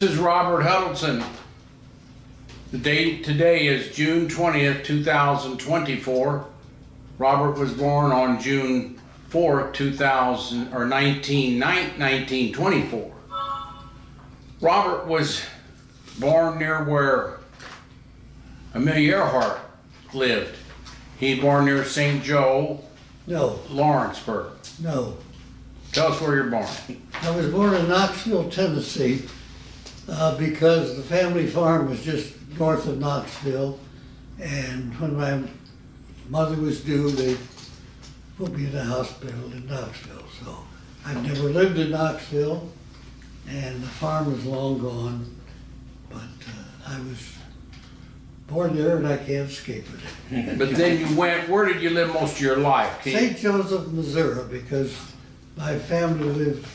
This is Robert Huddleston. The date today is June 20th, 2024. Robert was born on June 4th, 1924. Robert was born near where Amelia Earhart lived. He born near St. Joe, No, Lawrenceburg. no. Tell us where you're born. I was born in Knoxville, Tennessee, because the family farm was just north of Knoxville. And when my mother was due, they put me in a hospital in Knoxville. So I've never lived in Knoxville, and the farm is long gone. But I was born there, and I can't escape it. But then you went, where did you live most of your life? St. Joseph, Missouri, because my family lived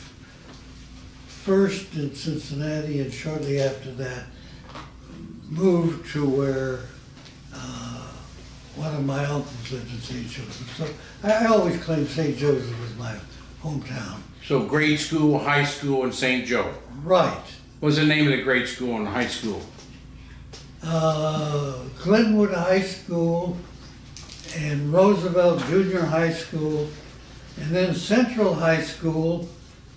first in Cincinnati, and shortly after that moved to where one of my uncles lived in St. Joseph. So I always claim St. Joseph was my hometown. So grade school, high school in St. Joe. Right. What's the name of the grade school and high school? Glenwood High School and Roosevelt Junior High School, and then Central High School.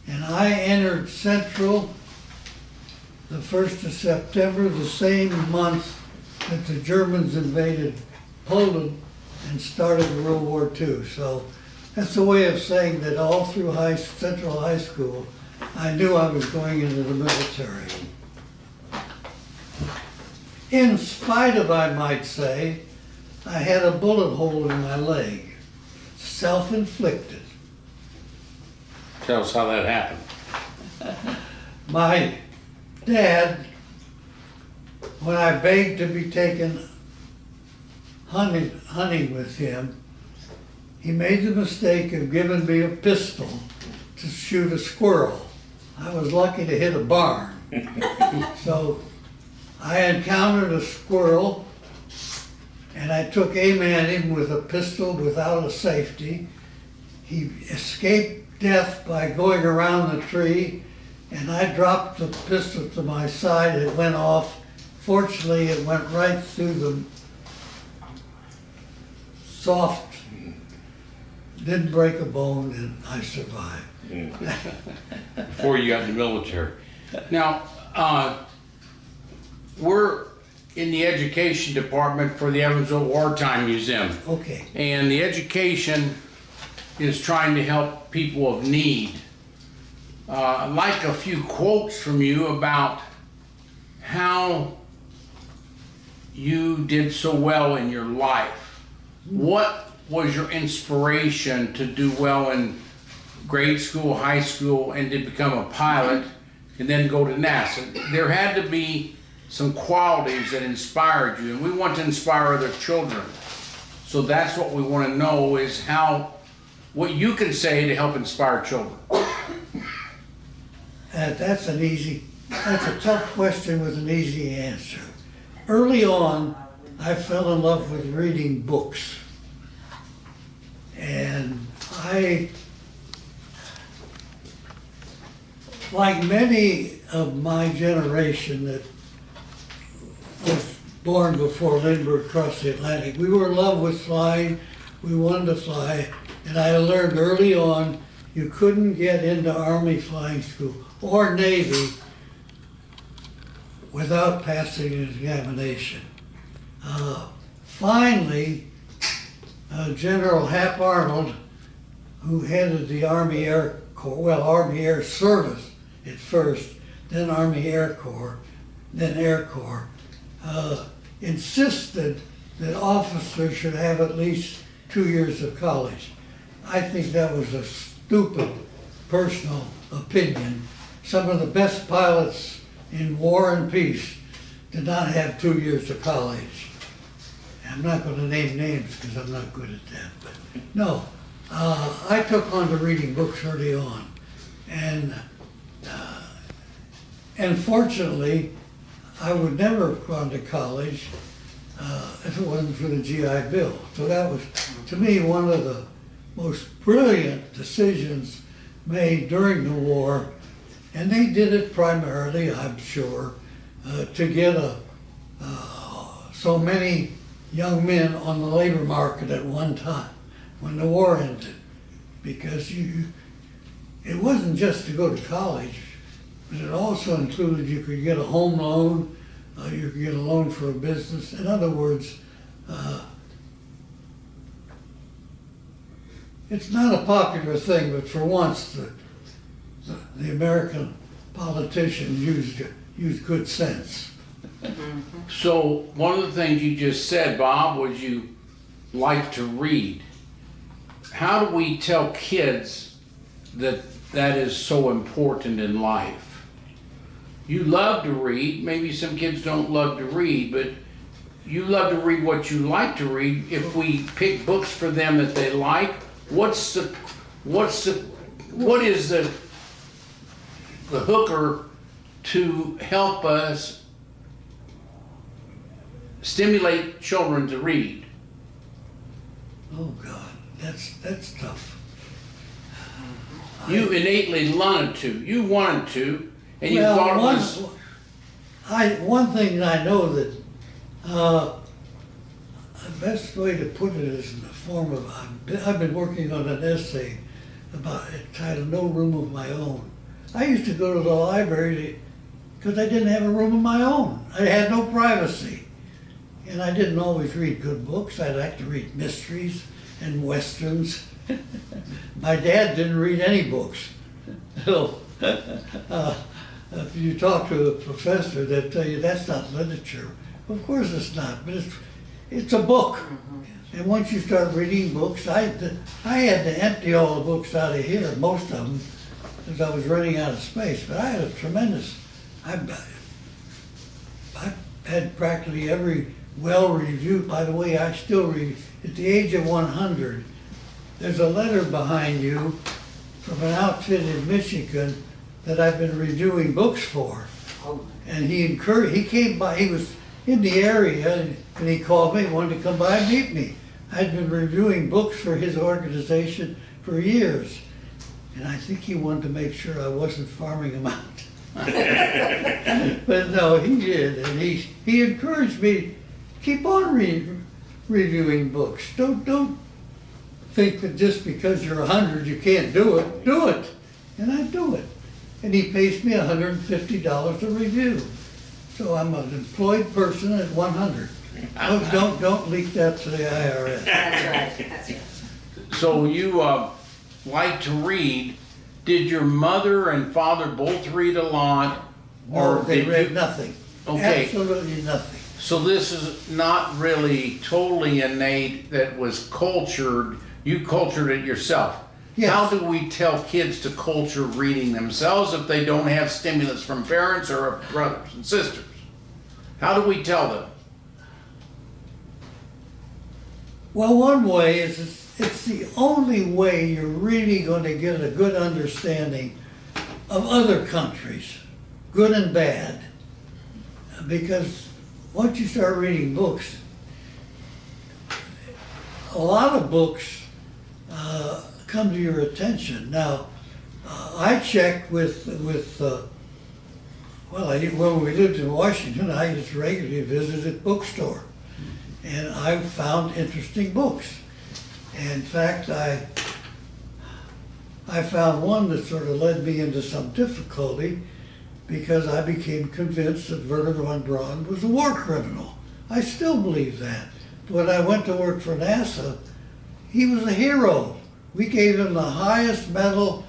And I entered Central the 1st of September, the same month that the Germans invaded Poland and started World War II. So that's a way of saying that all through Central High School, I knew I was going into the military. In spite of, I might say, I had a bullet hole in my leg, self-inflicted. Tell us how that happened. My dad, when I begged to be taken hunting with him, he made the mistake of giving me a pistol to shoot a squirrel. I was lucky to hit a barn. So I encountered a squirrel, and I took aim at him with a pistol without a safety. He escaped death by going around the tree, and I dropped the pistol to my side. It went off. Fortunately, it went right through the soft, didn't break a bone, and I survived. Before you got in the military. Now, we're in the education department for the Evansville Wartime Museum. Okay. And the education is trying to help people of need. I'd like a few quotes from you about how you did so well in your life. What was your inspiration to do well in grade school, high school, and to become a pilot and then go to NASA? There had to be some qualities that inspired you, and we want to inspire other children. So that's what we want to know, is what you can say to help inspire children. That's a tough question with an easy answer. Early on, I fell in love with reading books. And I, like many of my generation that was born before Lindbergh crossed the Atlantic, we were in love with flying. We wanted to fly. And I learned early on you couldn't get into Army flying school or Navy without passing an examination. Finally, General Hap Arnold, who headed the Army Air Corps, Army Air Service at first, then Army Air Corps, then Air Corps, insisted that officers should have at least 2 years of college. I think that was a stupid personal opinion. Some of the best pilots in war and peace did not have 2 years of college. I'm not going to name names because I'm not good at that, but no. I took on to reading books early on, and fortunately, I would never have gone to college if it wasn't for the GI Bill. So that was, to me, one of the most brilliant decisions made during the war, And they did it primarily, I'm sure, to get so many young men on the labor market at one time when the war ended. Because it wasn't just to go to college, but it also included you could get a home loan, you could get a loan for a business. In other words, it's not a popular thing, but for once the American politicians used good sense. So one of the things you just said, Bob, was you like to read. How do we tell kids that that is so important in life? You love to read. Maybe some kids don't love to read, but you love to read what you like to read. If we pick books for them that they like, what is the hooker to help us stimulate children to read? Oh God, that's tough. You innately wanted to. You wanted to, and you thought it was. One thing I know that the best way to put it is in the form of I've been working on an essay about it titled "No Room of My Own." I used to go to the library because I didn't have a room of my own. I had no privacy, and I didn't always read good books. I like to read mysteries and westerns. My dad didn't read any books. So, if you talk to a professor, they'll tell you that's not literature. Of course it's not, but it's a book. And once you start reading books, I had to empty all the books out of here, most of them, because I was running out of space. But I had a tremendous, I've had practically every well-reviewed, by the way, I still read, at the age of 100, there's a letter behind you from an outfit in Michigan that I've been reviewing books for. And he came by, he was in the area, and he called me, wanted to come by and meet me. I'd been reviewing books for his organization for years. And I think he wanted to make sure I wasn't farming him out. But no, he did, and he encouraged me, keep on reviewing books. Don't think that just because you're 100 you can't do it. Do it, and I do it. And he pays me $150 a review. So I'm an employed person at 100. Don't leak that to the IRS. That's right. So you like to read. Did your mother and father both read a lot? Or they did read you? nothing. Okay. Absolutely nothing. So this is not really totally innate, that was cultured. You cultured it yourself. Yes. How do we tell kids to culture reading themselves if they don't have stimulus from parents or brothers and sisters? How do we tell them? Well, one way is it's the only way you're really going to get a good understanding of other countries, good and bad. Because once you start reading books, a lot of books come to your attention. Now, I checked when we lived in Washington, I just regularly visited bookstore, and I found interesting books. In fact, I found one that sort of led me into some difficulty because I became convinced that Werner von Braun was a war criminal. I still believe that. When I went to work for NASA, he was a hero. We gave him the highest medal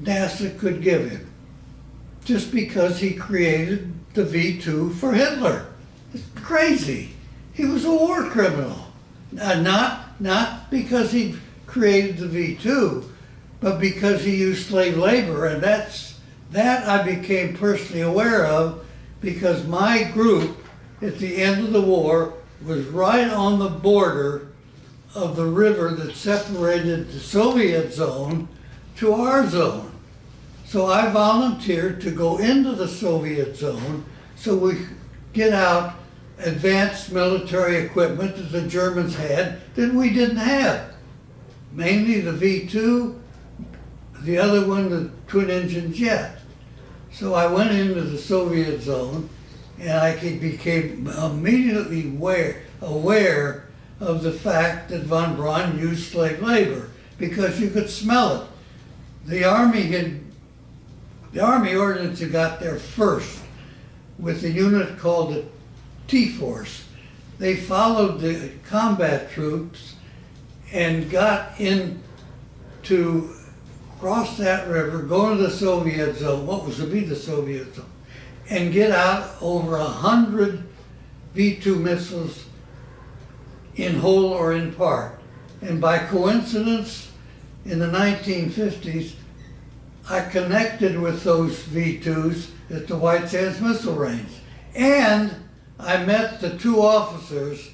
NASA could give him, just because he created the V-2 for Hitler. It's crazy. He was a war criminal. Not because he created the V-2, but because he used slave labor, and that I became personally aware of because my group at the end of the war was right on the border of the river that separated the Soviet zone to our zone. So I volunteered to go into the Soviet zone so we could get out advanced military equipment that the Germans had that we didn't have. Mainly the V-2, the other one, the twin-engine jet. So I went into the Soviet zone, and I became immediately aware of the fact that von Braun used slave labor, because you could smell it. The Army Ordnance had got there first with a unit called the T-Force. They followed the combat troops and got in to cross that river, go to the Soviet zone, what was to be the Soviet zone, and get out over 100 V-2 missiles in whole or in part. And by coincidence, in the 1950s, I connected with those V-2s at the White Sands Missile Range. And I met the two officers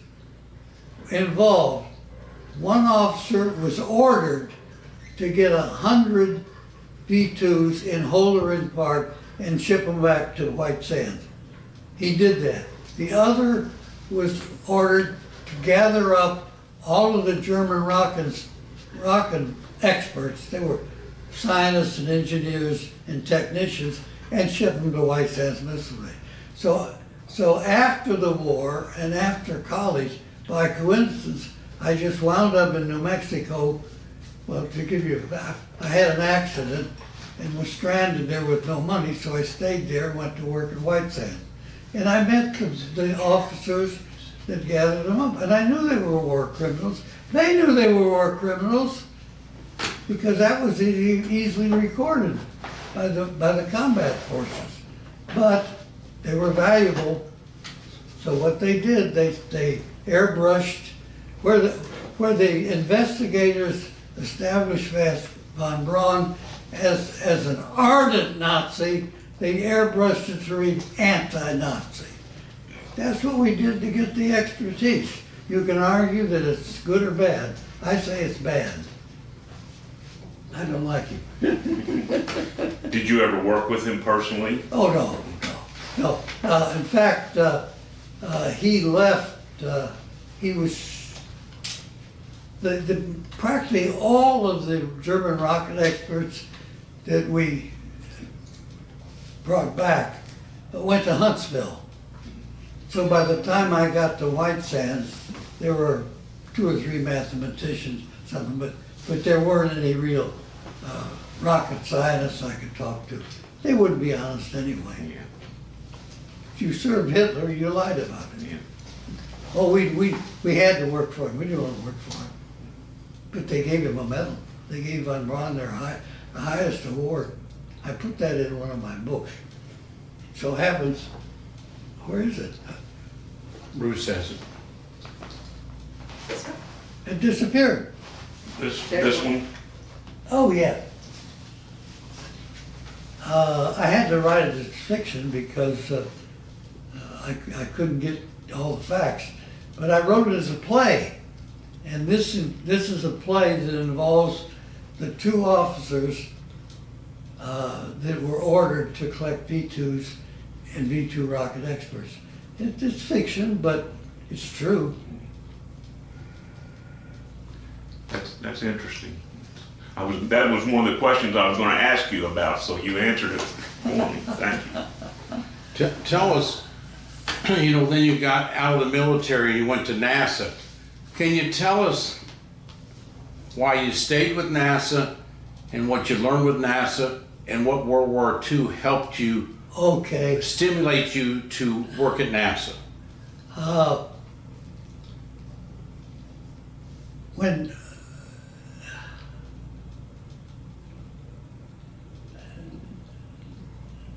involved. One officer was ordered to get 100 V-2s in whole or in part and ship them back to White Sands. He did that. The other was ordered to gather up all of the German rocket experts. They were scientists and engineers and technicians, and ship them to White Sands Missile Range. So after the war and after college, by coincidence, I just wound up in New Mexico. Well, to give you, I had an accident and was stranded there with no money, so I stayed there and went to work at White Sands. And I met the officers that gathered them up, and I knew they were war criminals. They knew they were war criminals because that was easily recorded by the combat forces. But they were valuable, so what they did, they airbrushed where the investigators established von Braun as an ardent Nazi. They airbrushed it to read anti-Nazi. That's what we did to get the expertise. You can argue that it's good or bad. I say it's bad. I don't like him. Did you ever work with him personally? Oh, no. In fact, he left, he was, practically all of the German rocket experts that we brought back went to Huntsville. So by the time I got to White Sands, there were 2 or 3 mathematicians, something, but there weren't any real rocket scientists I could talk to. They wouldn't be honest anyway. Yeah. If you served Hitler, you lied about it. Yeah. Oh, we had to work for him. We didn't want to work for him. But they gave him a medal. They gave von Braun the highest award. I put that in one of my books. So happens, where is it? Bruce says it. It disappeared. This one? Oh, yeah. I had to write it as fiction because I couldn't get all the facts. But I wrote it as a play. And this is a play that involves the 2 officers that were ordered to collect V-2s and V-2 rocket experts. It's fiction, but it's true. That's interesting. That was one of the questions I was going to ask you about, so you answered it for me. Thank you. Tell us, then you got out of the military and you went to NASA. Can you tell us why you stayed with NASA and what you learned with NASA and what World War II helped you stimulate you to work at NASA? When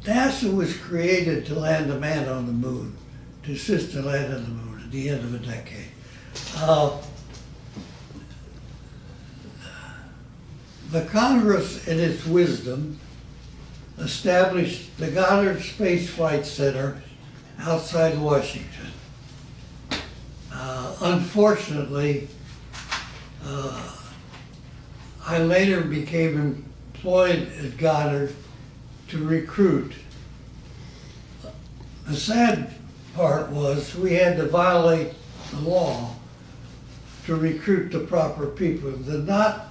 NASA was created to land a man on the moon, to assist to land on the moon at the end of a decade. The Congress, in its wisdom, established the Goddard Space Flight Center outside Washington. Unfortunately, I later became employed at Goddard to recruit. The sad part was we had to violate the law to recruit the proper people. The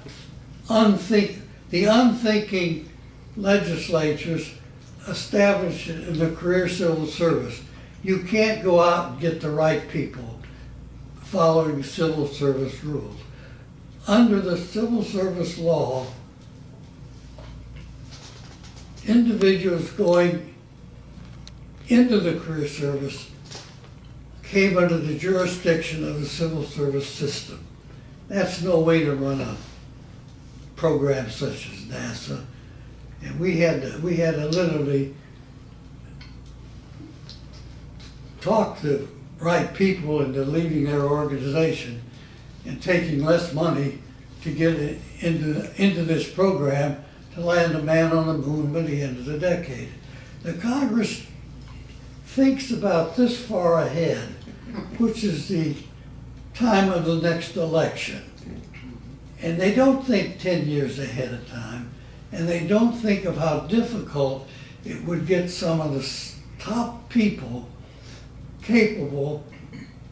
unthinking legislatures established in the career civil service. You can't go out and get the right people following civil service rules. Under the civil service law, individuals going into the career service came under the jurisdiction of the civil service system. That's no way to run a program such as NASA. And we had to literally talk the right people into leaving their organization and taking less money to get into this program to land a man on the moon by the end of the decade. The Congress thinks about this far ahead, which is the time of the next election. And they don't think 10 years ahead of time, and they don't think of how difficult it would get some of the top people capable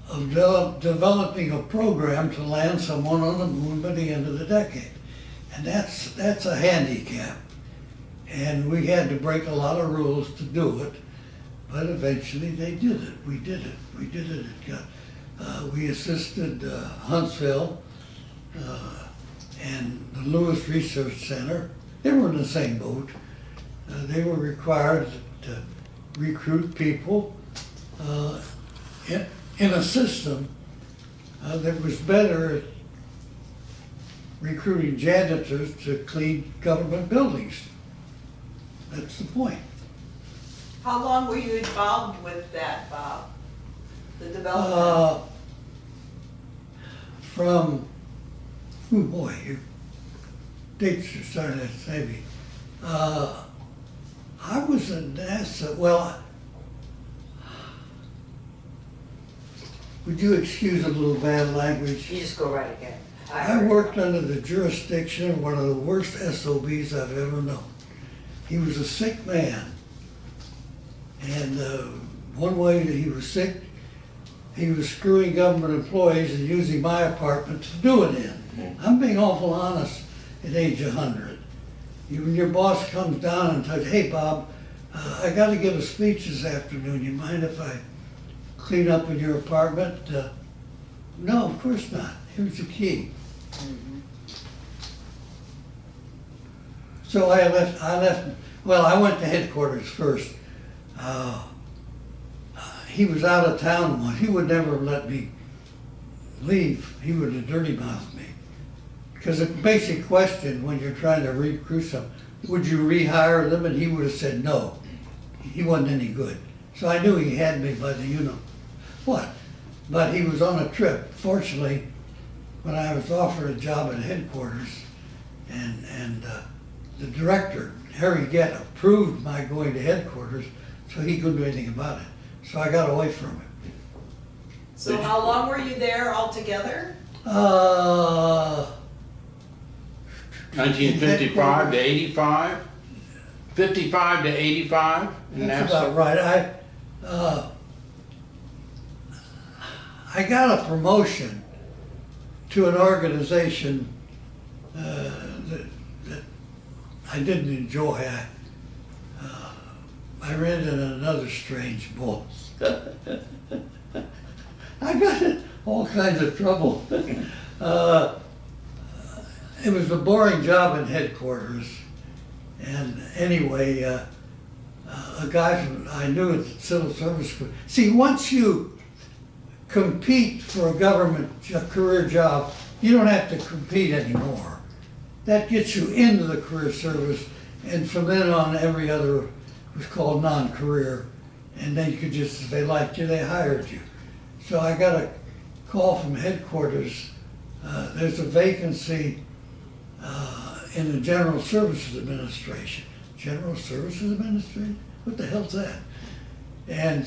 of developing a program to land someone on the moon by the end of the decade. And that's a handicap. And we had to break a lot of rules to do it, but eventually they did it. We did it. We assisted Huntsville and the Lewis Research Center. They were in the same boat. They were required to recruit people in a system that was better at recruiting janitors to clean government buildings. That's the point. How long were you involved with that, Bob? The development? From, oh boy, your dates are starting to say me. I was in NASA, well, would you excuse a little bad language? You just go right ahead. I worked under the jurisdiction of one of the worst SOBs I've ever known. He was a sick man. And one way that he was sick, he was screwing government employees and using my apartment to do it in. I'm being awful honest at age 100. When your boss comes down and says, hey Bob, I got to give a speech this afternoon. You mind if I clean up in your apartment? No, of course not. Here's the key. So I left, well, I went to headquarters first. He was out of town once. He would never let me leave. He would have dirty mouthed me. Because the basic question when you're trying to recruit someone, would you rehire them? And he would have said no. He wasn't any good. So I knew he had me by the what. But he was on a trip. Fortunately, when I was offered a job at headquarters, and the director, Harry Gett, approved my going to headquarters, so he couldn't do anything about it. So I got away from it. So how long were you there altogether? 1955 to 85? 55 to 85? That's about right. I got a promotion to an organization that I didn't enjoy. I ran into another strange boss. I got in all kinds of trouble. It was a boring job in headquarters. And anyway, a guy I knew at the civil service. See, once you compete for a government career job, you don't have to compete anymore. That gets you into the career service, and from then on, every other was called non-career. And then you could just, if they liked you, they hired you. So I got a call from headquarters. There's a vacancy in the General Services Administration. General Services Administration? What the hell's that? And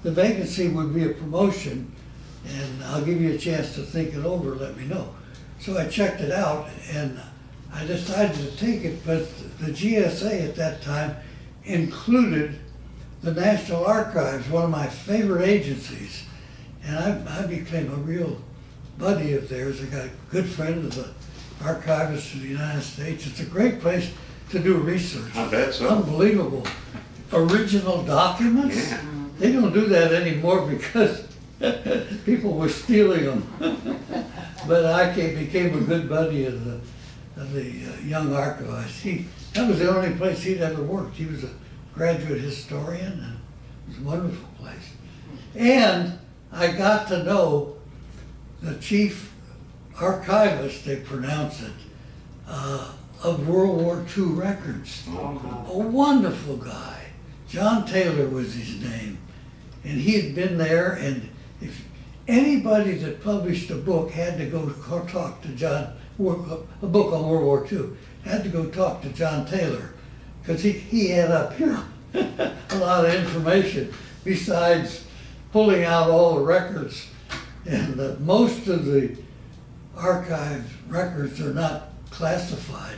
the vacancy would be a promotion, and I'll give you a chance to think it over, let me know. So I checked it out, and I decided to take it, but the GSA at that time included the National Archives, one of my favorite agencies. And I became a real buddy of theirs. I got a good friend of the archivists of the United States. It's a great place to do research. I bet so. Unbelievable. Original documents? Yeah. They don't do that anymore because people were stealing them. But I became a good buddy of the young archivist. That was the only place he'd ever worked. He was a graduate historian, and it was a wonderful place. And I got to know the chief archivist, they pronounce it, of World War II records. A wonderful guy. John Taylor was his name. And he had been there, and if anybody that published a book had to go talk to John, a book on World War II, had to go talk to John Taylor, because he had up here a lot of information besides pulling out all the records. And most of the archive records are not classified.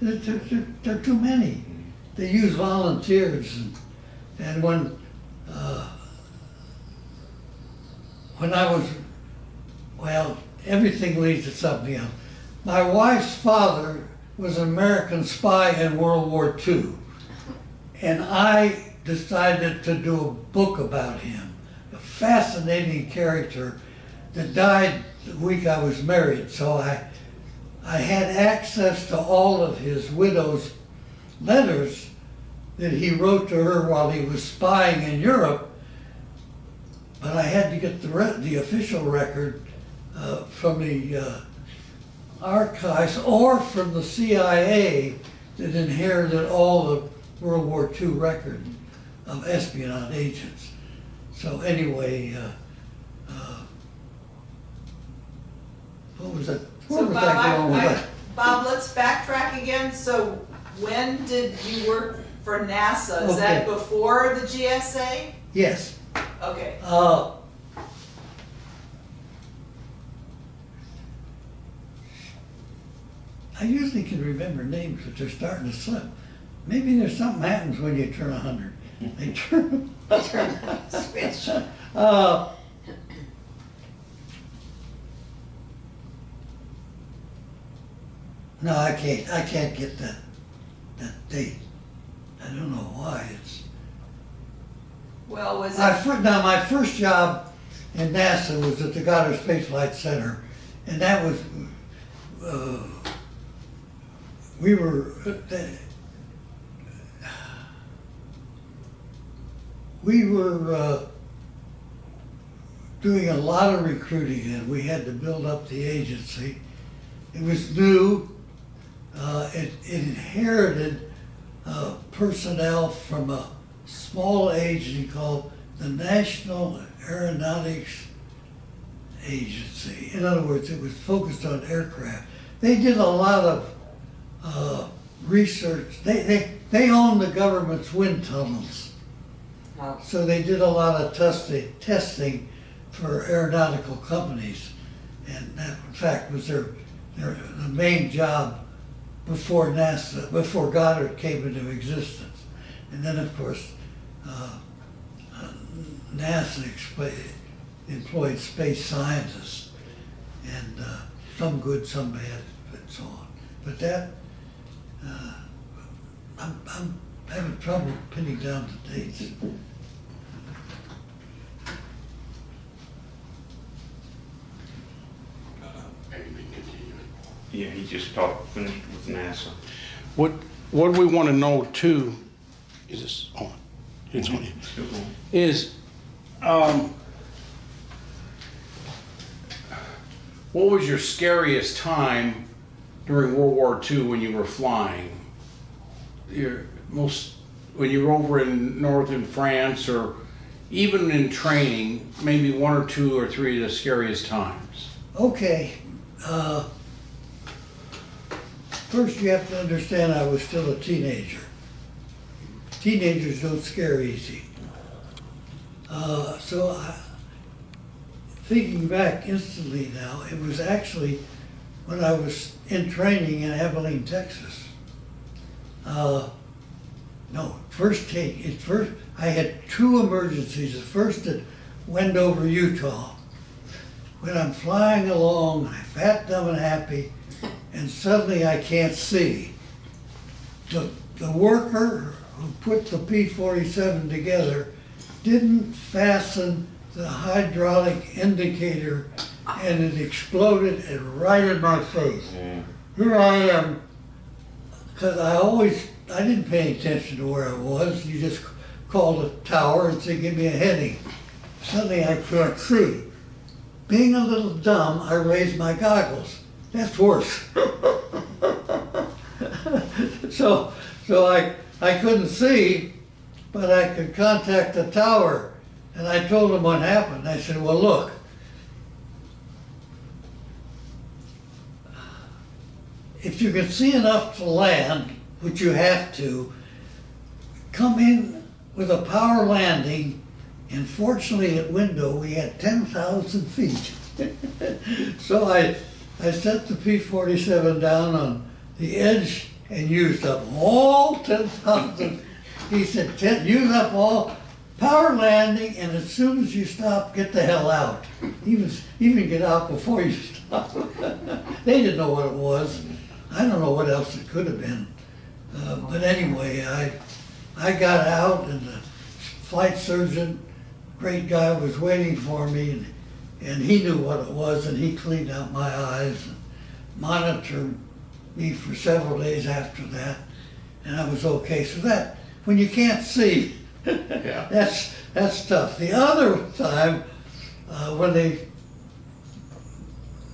There are too many. They use volunteers, and when I was, well, everything leads to something else. My wife's father was an American spy in World War II, and I decided to do a book about him, a fascinating character that died the week I was married. So I had access to all of his widow's letters that he wrote to her while he was spying in Europe, but I had to get the official record from the archives or from the CIA that inherited all the World War II record of espionage agents. So anyway, what was that? Where So was Bob, I going with that? Bob, let's backtrack again. So when did you work for NASA? Is that Okay. before the GSA? Yes. Okay. I usually can remember names, but they're starting to slip. Maybe there's something happens when you turn 100. They turn switch. No, I can't get that date. I don't know why. Well, was it? Now, my first job in NASA was at the Goddard Space Flight Center, and that was, we were doing a lot of recruiting, and we had to build up the agency. It was new. It inherited personnel from a small agency called the National Aeronautics Agency. In other words, it was focused on aircraft. They did a lot of research. They owned the government's wind tunnels. So they did a lot of testing for aeronautical companies. And that, in fact, was the main job before NASA, before Goddard came into existence. And then, of course, NASA employed space scientists, and some good, some bad, and so on. But that, I'm having trouble pinning down the dates. Yeah, he just finished with NASA. What we want to know too, is this on? It's on. Still going. Is, what was your scariest time during World War II when you were flying? When you were over in northern France, or even in training, maybe one or two or three of the scariest times? Okay. First, you have to understand I was still a teenager. Teenagers don't scare easy. Thinking back instantly now, it was actually when I was in training in Abilene, Texas. First I had two emergencies. The first at Wendover, Utah. When I'm flying along, I'm fat, dumb, and happy, and suddenly I can't see. The worker who put the P-47 together didn't fasten the hydraulic indicator, and it exploded and right in my face. Here I am, because I didn't pay any attention to where I was. You just called the tower and said, give me a heading. Suddenly I couldn't see. Being a little dumb, I raised my goggles. That's worse. So I couldn't see, but I could contact the tower. And I told them what happened. I said, well, look, if you can see enough to land, which you have to, come in with a power landing, and fortunately at window we had 10,000 feet. So I set the P-47 down on the edge and used up all 10,000. He said, use up all power landing, and as soon as you stop, get the hell out. Even get out before you stop. They didn't know what it was. I don't know what else it could have been. But anyway, I got out, and the flight surgeon, great guy, was waiting for me, and he knew what it was, and he cleaned out my eyes and monitored me for several days after that, and I was okay. So that, when you can't see, Yeah. that's tough. The other time, when they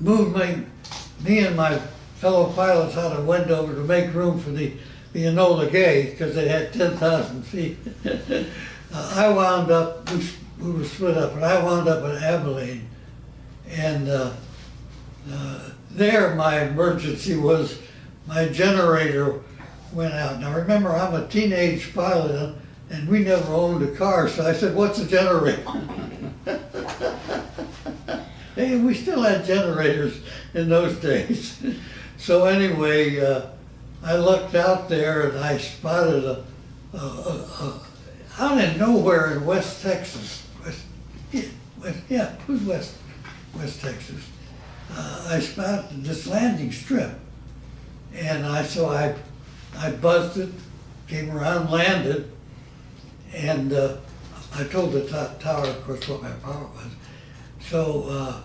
moved me and my fellow pilots out of Wendover to make room for the Enola Gay, because they had 10,000 feet, I wound up, we were split up, but I wound up in Abilene, and there my emergency was my generator went out. Now remember, I'm a teenage pilot, and we never owned a car, so I said, what's a generator? Hey, we still had generators in those days. So anyway, I looked out there and I spotted out in nowhere in West Texas. West Texas. I spotted this landing strip, and so I buzzed it, came around, landed, and I told the tower, of course, what my power was. So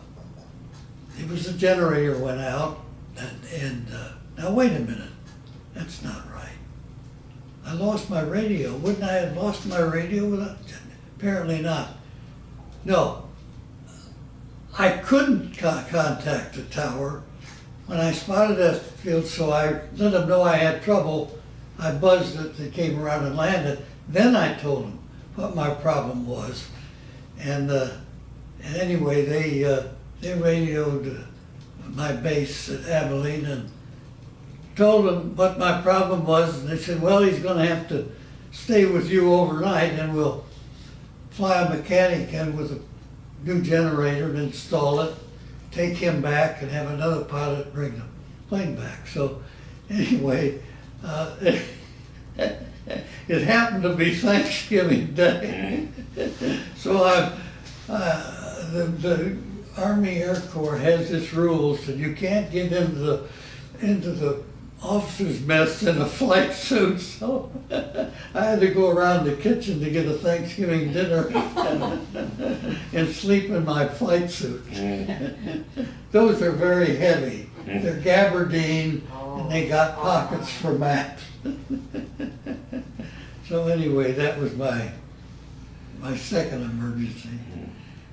it was the generator went out, and now wait a minute, that's not right. I lost my radio. Wouldn't I have lost my radio without? Apparently not. No, I couldn't contact the tower when I spotted that field, so I let them know I had trouble. I buzzed it, they came around and landed. Then I told them what my problem was, and anyway, they radioed my base at Abilene and told them what my problem was, and they said, well, he's going to have to stay with you overnight, and we'll fly a mechanic in with a new generator and install it, take him back, and have another pilot bring the plane back. So anyway, it happened to be Thanksgiving Day. So the Army Air Corps has this rule that you can't get into the officer's mess in a flight suit. So I had to go around the kitchen to get a Thanksgiving dinner and sleep in my flight suit. Those are very heavy. They're gabardine, and they got pockets for maps. So anyway, that was my second emergency.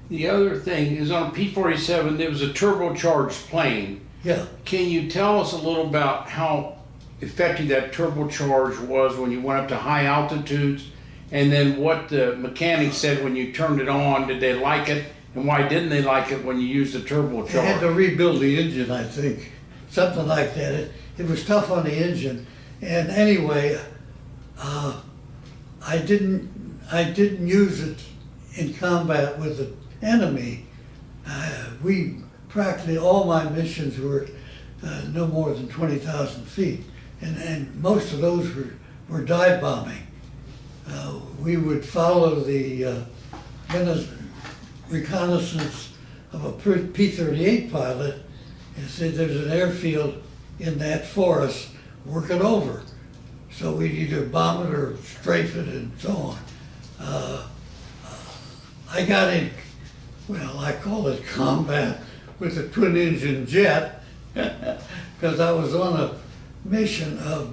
The other thing is on P-47, there was a turbocharged plane. Yeah. Can you tell us a little about how effective that turbocharge was when you went up to high altitudes? And then what the mechanics said when you turned it on, did they like it? And why didn't they like it when you used the turbocharge? They had to rebuild the engine, I think. Something like that. It was tough on the engine. And anyway, I didn't use it in combat with the enemy. Practically all my missions were no more than 20,000 feet, and most of those were dive bombing. We would follow the reconnaissance of a P-38 pilot and say there's an airfield in that forest working over. So we'd either bomb it or strafe it and so on. I got in, well, I call it combat with a twin engine jet because I was on a mission of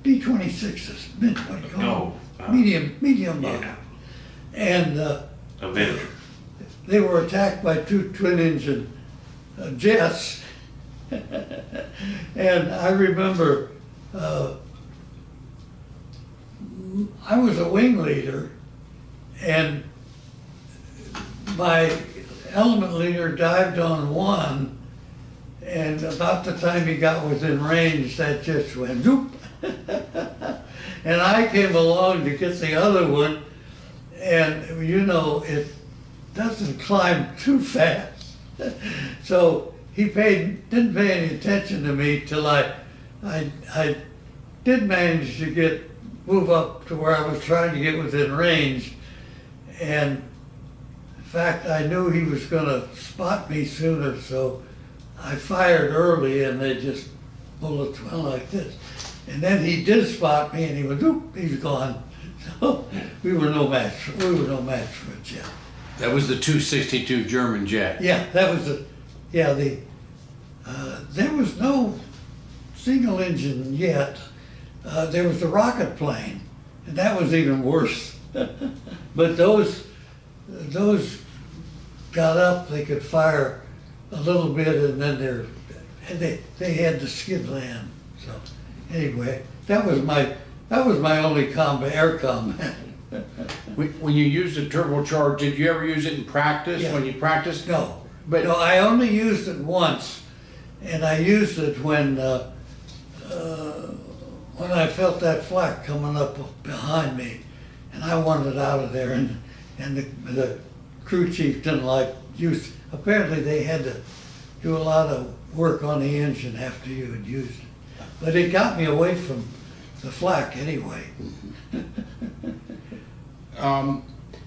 B-26s, what do you call them? Medium Yeah, and Avenger. they were attacked by two twin engine jets. And I remember I was a wing leader, and my element leader dived on one, and about the time he got within range, that just went zoop. And I came along to get the other one, and you know, it doesn't climb too fast. So he didn't pay any attention to me till I did manage to move up to where I was trying to get within range. And in fact, I knew he was gonna spot me sooner, so I fired early and they just, bullets went like this. And then he did spot me and he went, oop, he's gone. So we were no match for a jet. That was the 262 German jet. Yeah, that was there was no single engine yet. There was the rocket plane, and that was even worse. But those got up, they could fire a little bit, and then they had to skid land. So anyway, that was my only air combat. When you used a turbocharged, did you ever use it in practice? Yeah. When you practiced? No, But no, I only used it once, and I used it when I felt that flak coming up behind me, and I wanted out of there, and the crew chief didn't like use. Apparently, they had to do a lot of work on the engine after you had used it, but it got me away from the flak anyway.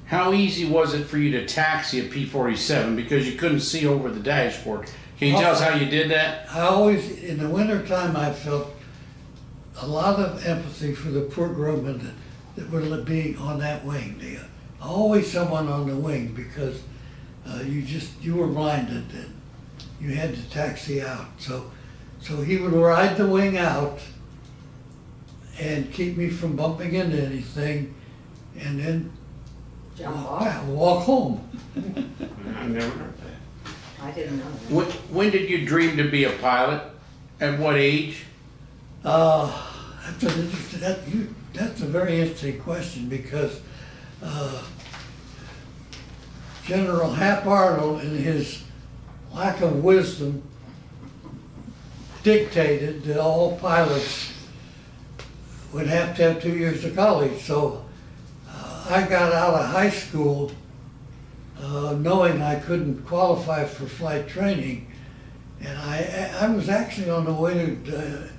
How easy was it for you to taxi a P-47 because you couldn't see over the dashboard? Can you tell us how you did that? I always, in the wintertime, I felt a lot of empathy for the poor crewmen that would be on that wing. Always someone on the wing because you were blinded and you had to taxi out. So he would ride the wing out and keep me from bumping into anything, and then walk home. I never heard that. I didn't know that. When did you dream to be a pilot? At what age? That's a very interesting question because General Hap Arnold, in his lack of wisdom, dictated that all pilots would have to have 2 years of college. So I got out of high school knowing I couldn't qualify for flight training, and I was actually on the way to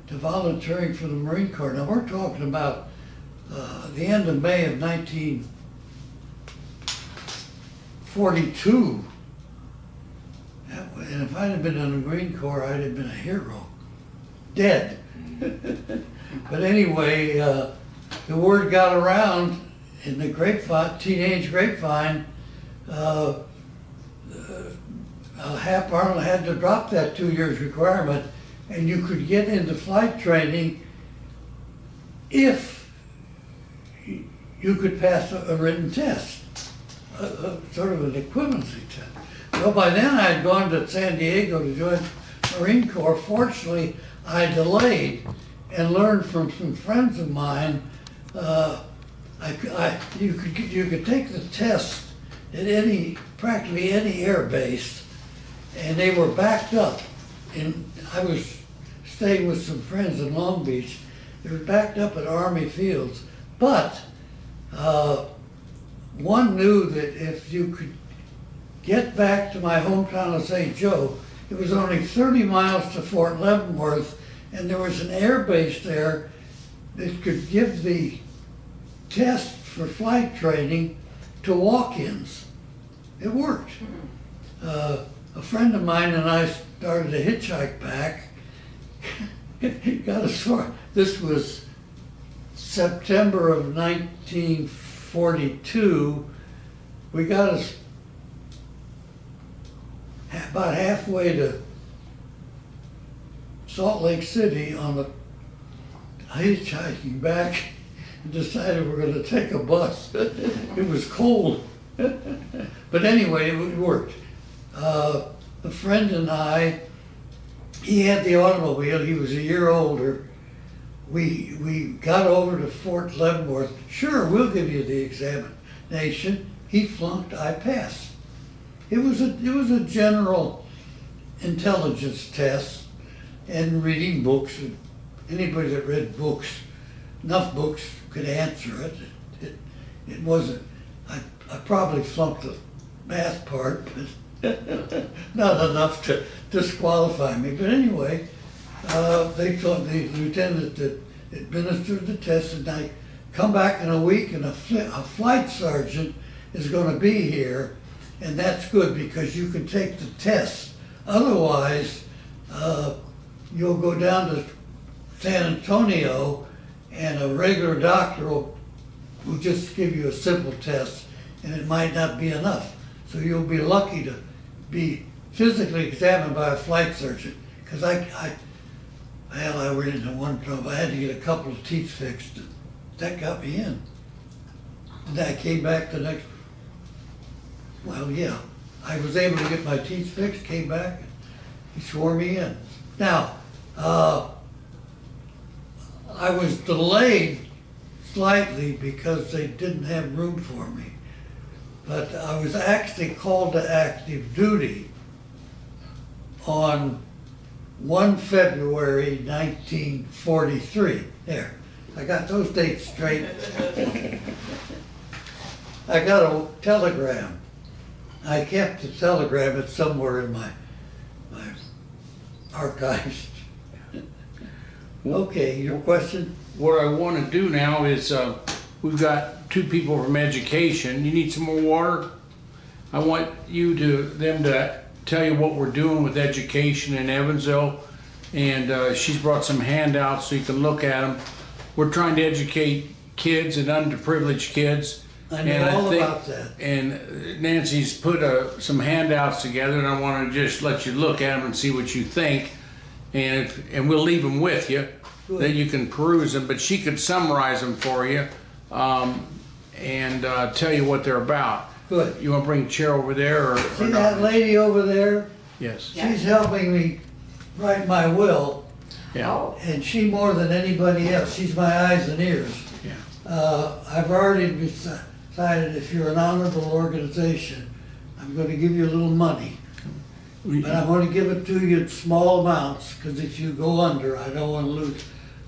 volunteering for the Marine Corps. Now we're talking about the end of May of 1942, and if I'd have been in the Marine Corps, I'd have been a hero, dead. But anyway, the word got around in the grapevine, teenage grapevine. Hap Arnold had to drop that 2 years requirement, and you could get into flight training if you could pass a written test, sort of an equivalency test. Well, by then I had gone to San Diego to join the Marine Corps. Fortunately, I delayed and learned from some friends of mine. You could take the test at practically any air base, and they were backed up. I was staying with some friends in Long Beach. They were backed up at Army fields, but one knew that if you could get back to my hometown of St. Joe, it was only 30 miles to Fort Leavenworth, and there was an air base there that could give the test for flight training to walk-ins. It worked. A friend of mine and I started a hitchhike back. Got as far, this was September of 1942. We got us about halfway to Salt Lake City on the hitchhiking back and decided we're going to take a bus. It was cold. But anyway, it worked. A friend and I, he had the automobile, he was a year older. We got over to Fort Leavenworth. Sure, we'll give you the examination. He flunked, I passed. It was a general intelligence test and reading books. Anybody that read books, enough books, could answer it. It wasn't, I probably flunked the math part, but not enough to disqualify me. But anyway, they told the lieutenant that administered the test, and I come back in a week, and a flight sergeant is going to be here, and that's good because you can take the test. Otherwise, you'll go down to San Antonio, and a regular doctor will just give you a simple test, and it might not be enough. So you'll be lucky to be physically examined by a flight surgeon. Because I ran into one trouble. I had to get a couple of teeth fixed. That got me in. And I came back the next, well, yeah. I was able to get my teeth fixed, came back, and he swore me in. Now, I was delayed slightly because they didn't have room for me. But I was actually called to active duty on 1 February 1943. There, I got those dates straight. I got a telegram. I kept the telegram. It's somewhere in my archives. Okay, your question? What I want to do now is, we've got 2 people from education. You need some more water? I want them to tell you what we're doing with education in Evansville. And she's brought some handouts so you can look at them. We're trying to educate kids and underprivileged kids. I know all about that. And Nancy's put some handouts together, and I want to just let you look at them and see what you think. And we'll leave them with you. Good. Then you can peruse them. But she could summarize them for you and tell you what they're about. Good. You want to bring the chair over there, or See not? that lady over there? Yes. Yeah. She's helping me write my will, Yeah. and she more than anybody else. She's my eyes and ears. Yeah. I've already decided if you're an honorable organization, I'm going to give you a little money. But I'm going to give it to you in small amounts, because if you go under, I don't want to lose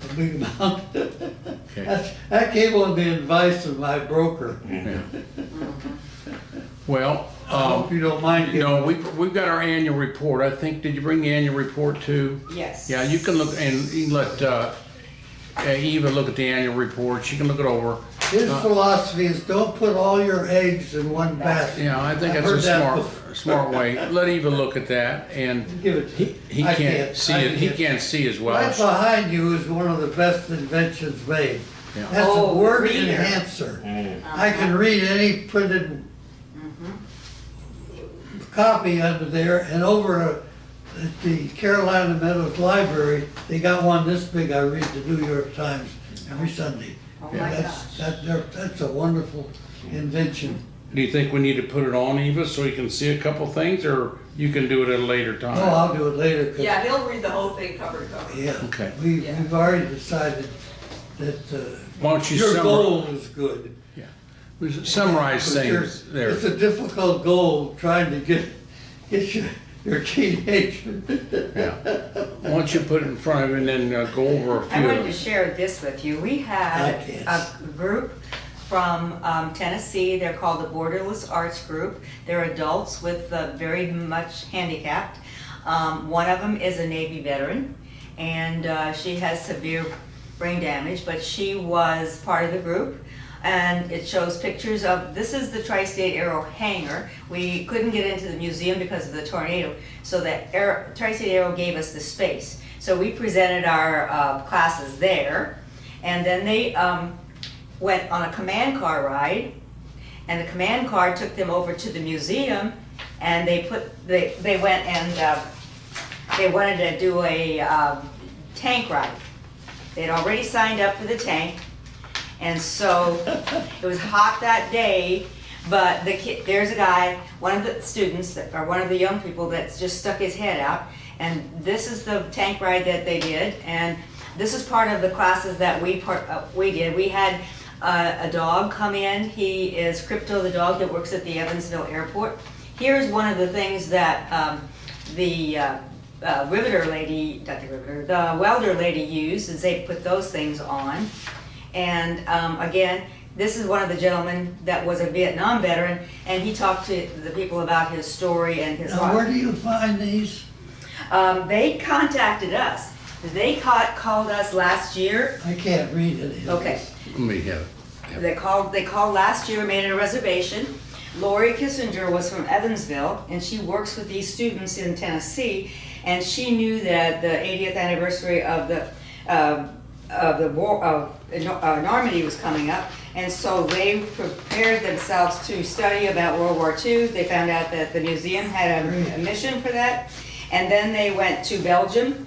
a big amount. Okay. That came on the advice of my broker. Yeah. Well, I hope you don't mind giving. no, we've got our annual report. I think, did you bring the annual report too? Yes. Yeah, you can look, and you can let Eva look at the annual report. She can look it over. His philosophy is don't put all your eggs in one basket. Yeah, I think I've that's a heard that before. smart way. Let Eva look at that, and Give it to he I can't see it. He can't see as well. Right behind you is one of the best inventions made. Yeah. That's Oh, a word reader. enhancer. I can read any printed copy under there, and over at the Carolina Meadows Library, they got one this big. I read the New York Times every Sunday. Oh my That's, gosh. that's a wonderful invention. Do you think we need to put it on, Eva, so you can see a couple things, or you can do it at a later time? Oh, I'll do it later. 'Cause- Yeah, he'll read the whole thing cover to cover. Yeah. Okay. Yeah. We've already decided that Why don't you your summarize? goal is good. Summarize But things there. It's a difficult goal trying to get your teenager. Yeah. Why don't you put it in front of him and then go over a I few wanted of to them? share this with you. We had I can't. a group from Tennessee. They're called the Borderless Arts Group. They're adults with very much handicapped. One of them is a Navy veteran, and she has severe brain damage, but she was part of the group. and it shows pictures of, this is the Tri-State Aero hangar. We couldn't get into the museum because of the tornado, so the Tri-State Aero gave us the space. So we presented our classes there, and then they went on a command car ride, and the command car took them over to the museum, and they went and they wanted to do a tank ride. They'd already signed up for the tank, and so it was hot that day, but there's a guy, one of the students, or one of the young people that's just stuck his head out, and this is the tank ride that they did, and this is part of the classes that we did. We had a dog come in. He is Crypto, the dog that works at the Evansville airport. Here's one of the things that the riveter lady, not the riveter, the welder lady used, is they put those things on. And again, this is one of the gentlemen that was a Vietnam veteran, and he talked to the people about his story and his Now, life. where do you find these? They contacted us. They called us last year. I can't read it. Okay. Let me have it. They called last year, made a reservation. Lori Kissinger was from Evansville, and she works with these students in Tennessee, and she knew that the 80th anniversary of the war of Normandy was coming up, and so they prepared themselves to study about World War II. They found out that the museum had a mission for that, and then they went to Belgium.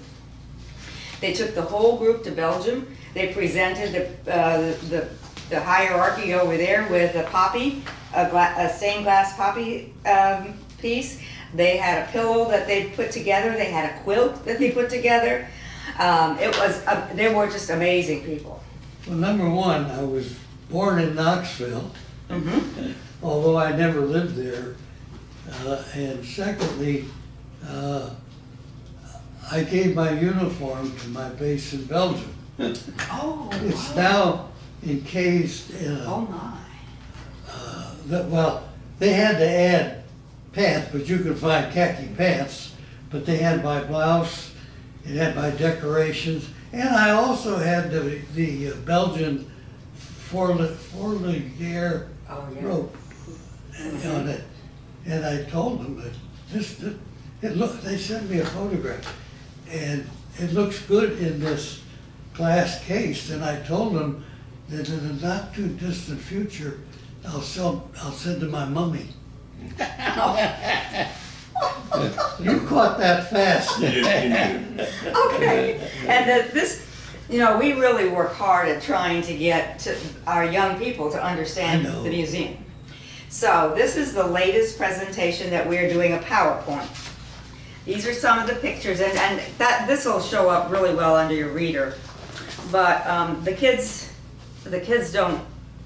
They took the whole group to Belgium. They presented the hierarchy over there with a poppy, a stained glass poppy piece. They had a pillow that they put together. They had a quilt that they put together. They were just amazing people. Well, number one, I was born in Knoxville, although I never lived there. And secondly, I gave my uniform to my base in Belgium. Oh, It's now encased in oh my. well, they had to add pants, but you could find khaki pants, but they had my blouse, it had my decorations, and I also had the Belgian four-legged Oh, yeah. rope on it. And I told them that they sent me a photograph, and it looks good in this glass case, and I told them that in the not too distant future, I'll send to my mummy. You caught that fast. Okay, and this, we really work hard at trying to get our young people to understand I know. the museum. So this is the latest presentation that we're doing, a PowerPoint. These are some of the pictures, and this will show up really well under your reader. But the kids don't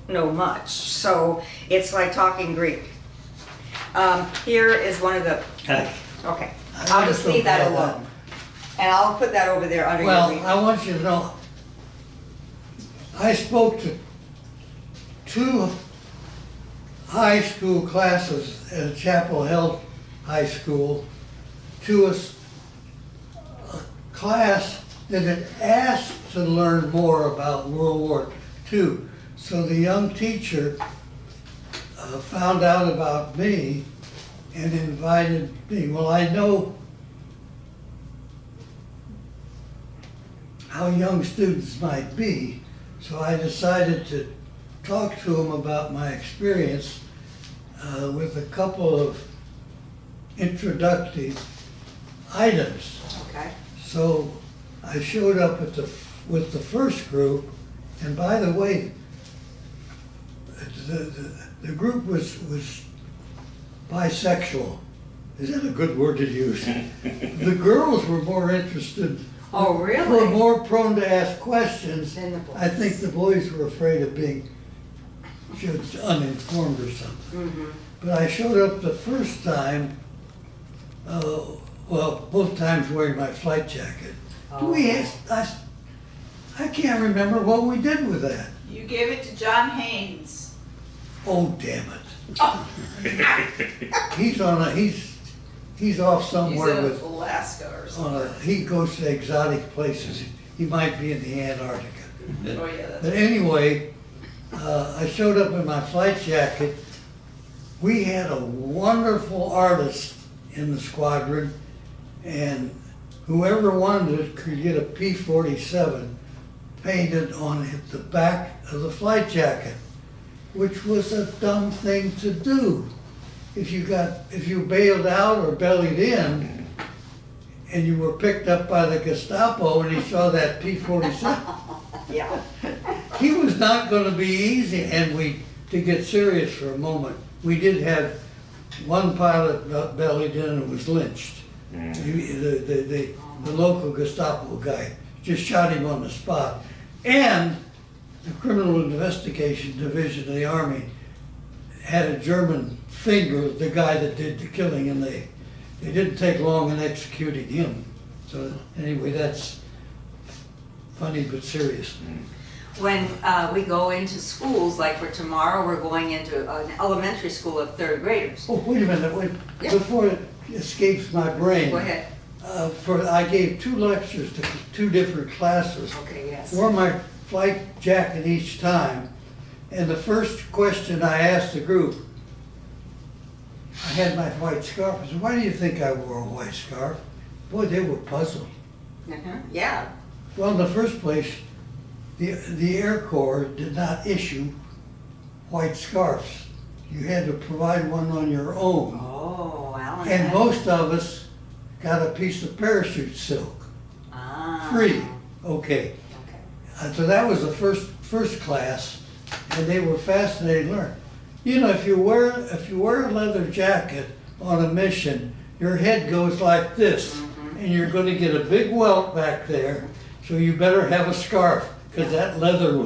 know much, so it's like talking Greek. Here is one of the. Okay, I'll just leave that alone, and I'll put that over there under your reader. Well, I want you to know, I spoke to 2 high school classes at Chapel Hill High School, to a class that had asked to learn more about World War II. So the young teacher found out about me and invited me. Well, I know how young students might be, so I decided to talk to them about my experience with a couple of introductory items. Okay. So I showed up with the first group, and by the way, the group was bisexual. Is that a good word to use? The girls were more interested. Oh, really? Were more prone to ask questions. Than the boys. I think the boys were afraid of being judged uninformed or something. But I showed up the first time, both times wearing my flight jacket. I can't remember what we did with that. You gave it to John Haynes. Oh, damn it. He's off He's somewhere in with, Alaska or something. he goes to exotic places. He might be in the Antarctica. Oh, yeah, that's But anyway, I showed up in my flight jacket. We had a wonderful artist in the squadron, and whoever wanted it could get a P-47 painted on the back of the flight jacket, which was a dumb thing to do. If you bailed out or bellied in, and you were picked up by the Gestapo and he saw that P-47, Yeah. he was not gonna be easy. And to get serious for a moment, we did have one pilot bellied in and was lynched. The local Gestapo guy just shot him on the spot. And the Criminal Investigation Division of the Army had a German finger, the guy that did the killing, and they didn't take long in executing him. So anyway, that's funny but serious. When we go into schools, like for tomorrow, we're going into an elementary school of third graders. Oh, wait a minute, Yeah. before it escapes my brain. Go ahead. I gave 2 lectures to 2 different classes. Okay, yes. Wore my flight jacket each time, and the first question I asked the group, I had my white scarf. I said, "Why do you think I wore a white scarf?" Boy, they were puzzled. Yeah. Well, in the first place, the Air Corps did not issue white scarves. You had to provide one on your own. Oh, Alan. And most of us got a piece of parachute silk, Ah. free. Okay. Okay. So that was the first class, and they were fascinated to learn. You know, if you wear a leather jacket on a mission, your head goes like this, and you're going to get a big welt back there. So you better have a scarf, because that leather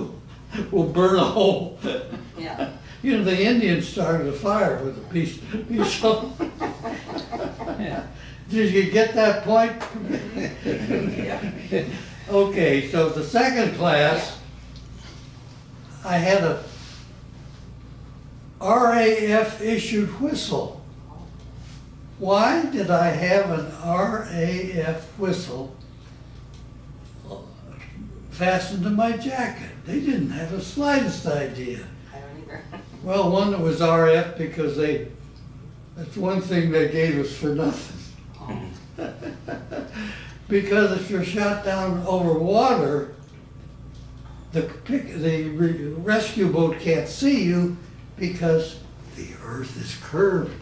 will burn a hole. Yeah. You know, the Indians started a fire with a piece of. Did you get that point? Okay, so the second class, I had a RAF issued whistle. Why did I have an RAF whistle fastened to my jacket? They didn't have the slightest idea. I don't either. Well, one that was RF because that's one thing they gave us for nothing. Because if you're shot down over water, the rescue boat can't see you because the earth is curved.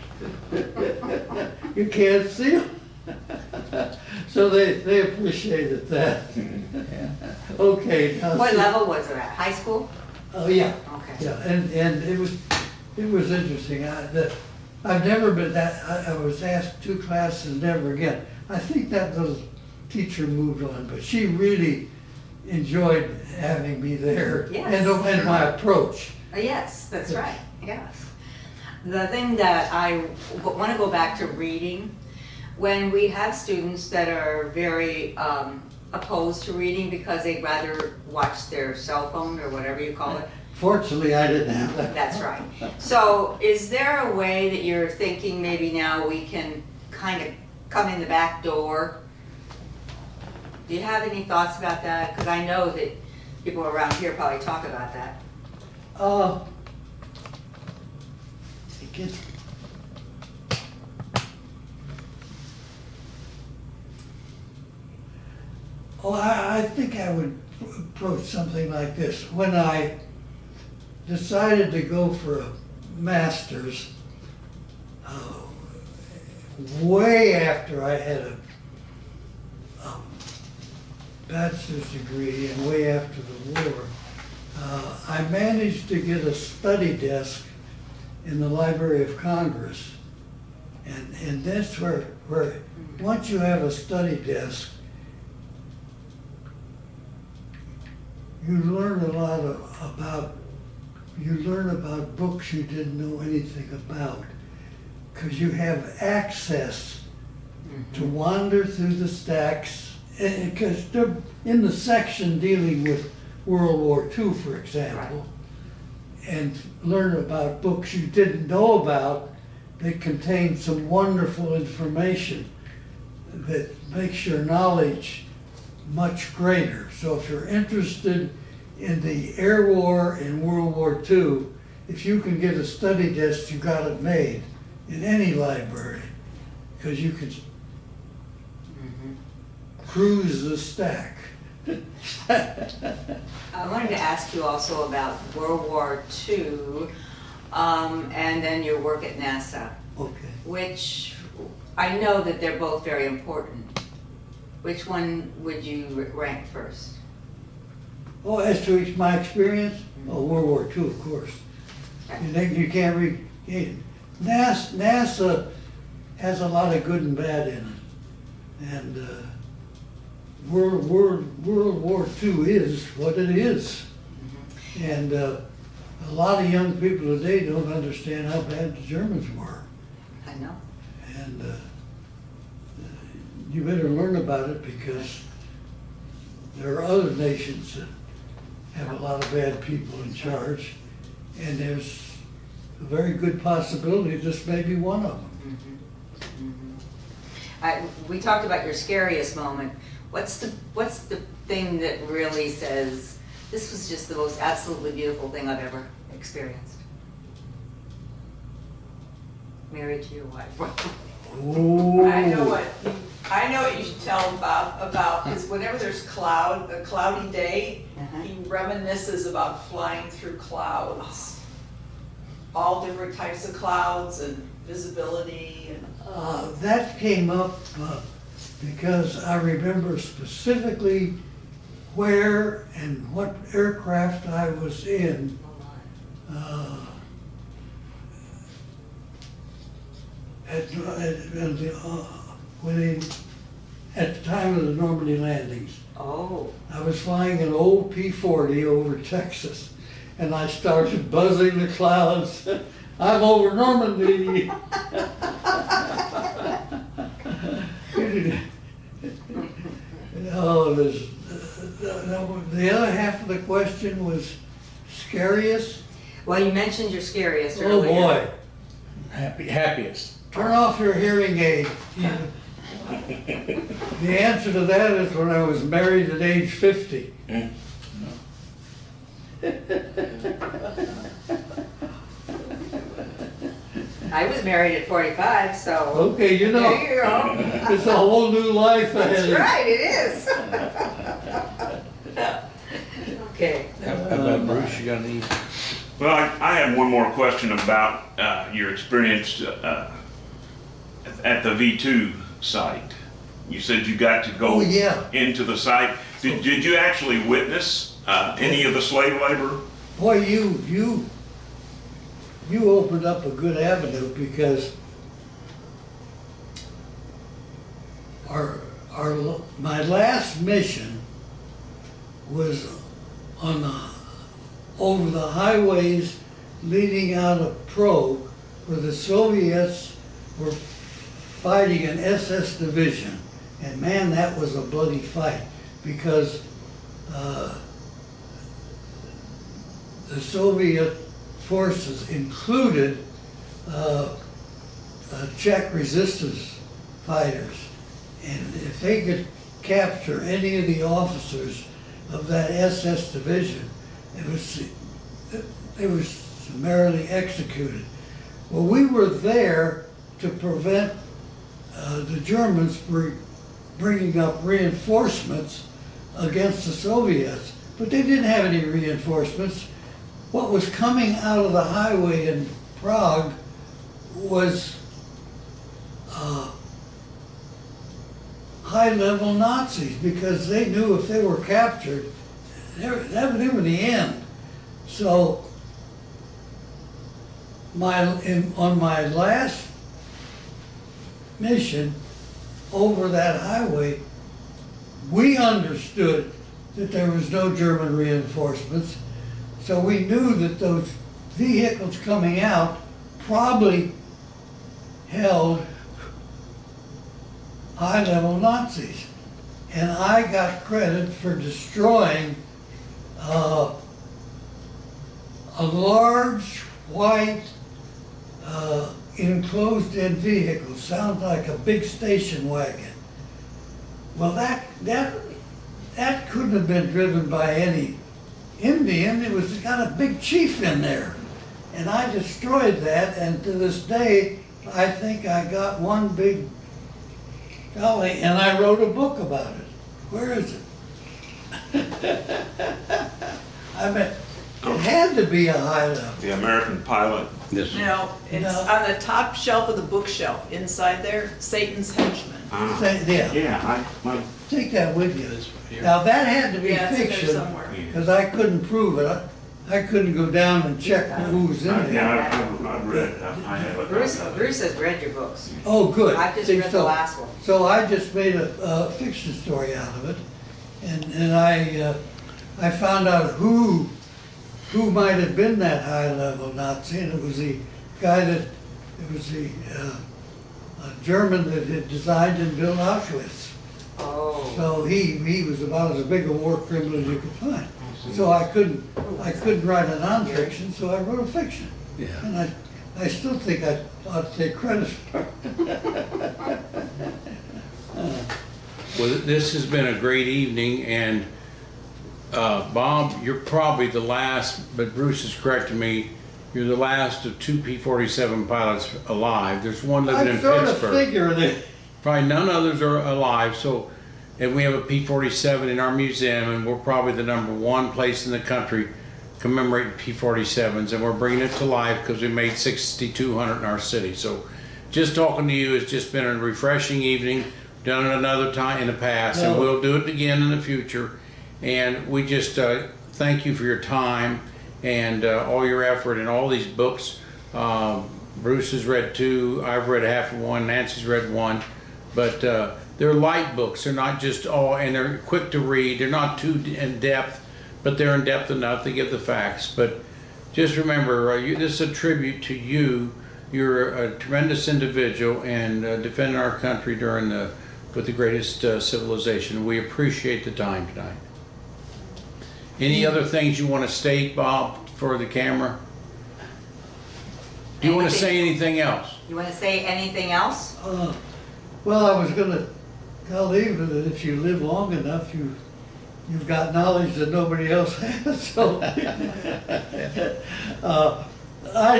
You can't see them. So they appreciated that. Okay. Now What see- level was it at? High school? Oh, yeah. Okay. Yeah, and it was interesting. I've never been that, I was asked 2 classes, never again. I think that little teacher moved on, but she really enjoyed having me there. Yes. And my approach. Yes, that's right, yes. The thing that I want to go back to reading, when we have students that are very opposed to reading because they'd rather watch their cell phone or whatever you call it. Fortunately, I didn't have that. That's right. So is there a way that you're thinking maybe now we can kind of come in the back door? Do you have any thoughts about that? Because I know that people around here probably talk about that. It gets. Oh, I think I would approach something like this. When I decided to go for a master's, way after I had a bachelor's degree and way after the war, I managed to get a study desk in the Library of Congress. And that's where once you have a study desk, you learn a lot about books you didn't know anything about, because you have access to wander through the stacks, because they're in the section dealing with World War II, for example, and learn about books you didn't know about that contain some wonderful information that makes your knowledge much greater. So if you're interested in the air war in World War II, if you can get a study desk, you got it made in any library, because you could cruise the stack. I wanted to ask you also about World War II, and then your work at NASA, Okay. which I know that they're both very important. Which one would you rank first? Oh, as to my experience, oh, World War II, of course. You can't read. NASA has a lot of good and bad in it, and World War II is what it is, and a lot of young people today don't understand how bad the Germans were, I know. and you better learn about it, because there are other nations that have a lot of bad people in charge, and there's a very good possibility this may be one of them. We talked about your scariest moment. What's the thing that really says, this was just the most absolutely beautiful thing I've ever experienced? Married to your wife. Oh. I know what you should tell him about, because whenever there's a cloudy day, he reminisces about flying through clouds. All different types of clouds and visibility and. That came up because I remember specifically where and what aircraft I was in. At the time of the Normandy landings. Oh. I was flying an old P-40 over Texas, and I started buzzing the clouds. I'm over Normandy. Oh, the other half of the question was scariest. Well, you mentioned your scariest Oh earlier. boy, Happiest. turn off your hearing aid. The answer to that is when I was married at age 50. I was married at 45, so. Okay, you know, There you go. it's a whole new life ahead. That's right, it is. Okay. How about Bruce, you got any? Well, I have one more question about your experience at the V2 site. You said you got to go Oh, yeah. into the site. Did you actually witness any of the slave labor? Boy, you opened up a good avenue, because my last mission was over the highways leading out of Prague, where the Soviets were fighting an SS division. And man, that was a bloody fight, because the Soviet forces included Czech resistance fighters. And if they could capture any of the officers of that SS division, they were summarily executed. Well, we were there to prevent the Germans bringing up reinforcements against the Soviets, but they didn't have any reinforcements. What was coming out of the highway in Prague was high-level Nazis, because they knew if they were captured, that were the end. So on my last mission over that highway, we understood that there was no German reinforcements, so we knew that those vehicles coming out probably held high-level Nazis. And I got credit for destroying a large white enclosed-in vehicle. Sounds like a big station wagon. Well, that couldn't have been driven by any Indian, it was got a big chief in there. And I destroyed that, and to this day, I think I got one big golly, and I wrote a book about it. Where is it? I mean, it had to be a high level. The American pilot. This, No, it's No. on the top shelf of the bookshelf, inside there, Satan's Henchman. Yeah, Yeah, take that with you. Now, that had to be Yeah, it's in there fiction, somewhere. because I couldn't prove it. I couldn't go down and check who was in yeah, there. I've read, I have it. Bruce has read your books. Oh, good. I've just See, read the so- last one. So I just made a fiction story out of it, and I found out who might have been that high-level Nazi, and it was the guy that, it was the a German that had designed and built Auschwitz. Oh. So he was about as big a war criminal as you could find. So I couldn't write a nonfiction, so I wrote a fiction. yeah. And I still think I ought to take credit for it. Well, this has been a great evening, and Bob, you're probably the last, but Bruce has corrected me, you're the last of 2 P-47 pilots alive. There's one living in I sort of Pittsburgh. figure that, Probably none others are alive, so, and we have a P-47 in our museum, and we're probably the #1 place in the country commemorating P-47s, and we're bringing it to life because we made 6,200 in our city. So just talking to you has just been a refreshing evening. Done it another time in the past, and No. we'll do it again in the future. And we just thank you for your time and all your effort and all these books. Bruce has read 2, I've read half of 1, Nancy's read 1. But they're light books. They're not just and they're quick to read. They're not too in depth, but they're in depth enough to give the facts. But just remember, this is a tribute to you. You're a tremendous individual and defending our country with the greatest civilization. We appreciate the time tonight. Any other things you want to state, Bob, for the camera? Do you want to say anything else? You want to say anything else? well, I was gonna tell Eva that if you live long enough, you've got knowledge that nobody else has, so. I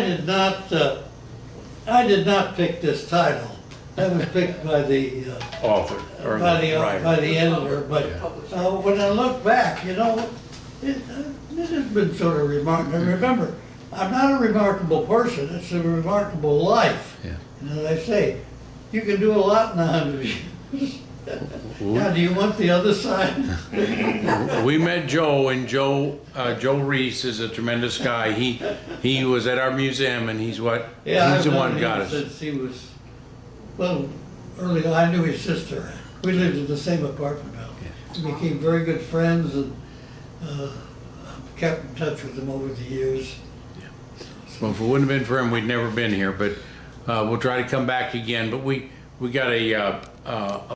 did not pick this title. That was picked by the, Author or by writer. the editor, but Yeah. when I look back, it has been sort of remarkable. Remember, I'm not a remarkable person, it's a remarkable life. Yeah. And as I say, you can do a lot in 100 years. Now, do you want the other side? We met Joe, and Joe Reese is a tremendous guy. He was at our museum, and he's the I've one known who got him us. since he was, well, early, I knew his sister. We lived in the same apartment building. We became very good friends, and I've kept in touch with him over the years. Well, if it wouldn't have been for him, we'd never been here. But we'll try to come back again. But we got a